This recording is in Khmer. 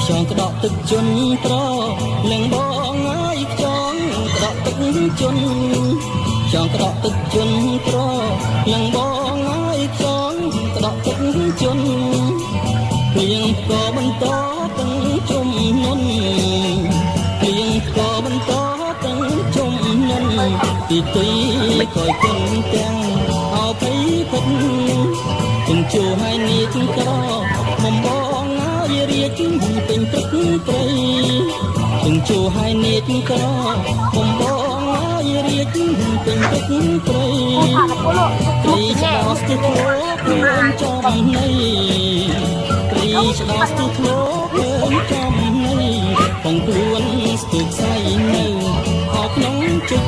ចងក្តក់ទឹកជន់ត្រលឹងបងហើយចងក្តក់ទឹកជន់ចងក្តក់ទឹកជន់ត្រលឹងបងហើយចងក្តក់ទឹកជន់ព្រៀងក៏បន្តទាំងជុំនុនព្រៀងក៏បន្តទាំងជុំនុនទីទីក៏ជន់ទាំងអោភ័យភិតទាំងជួហើយនេះទាំងក្រមុំបងហើយរៀបពេញទឹកព្រៃទាំងជួហើយនេះទាំងក្រមុំបងហើយរៀបពេញទឹកព្រៃគ្រីឆ្ដោស្ទះធ្លោខ្លួនចំនៃគ្រីឆ្ដោស្ទះធ្លោខ្លួនចំនៃបងខ្លួនស្ទុកស្អីនៅអោក្នុងជិត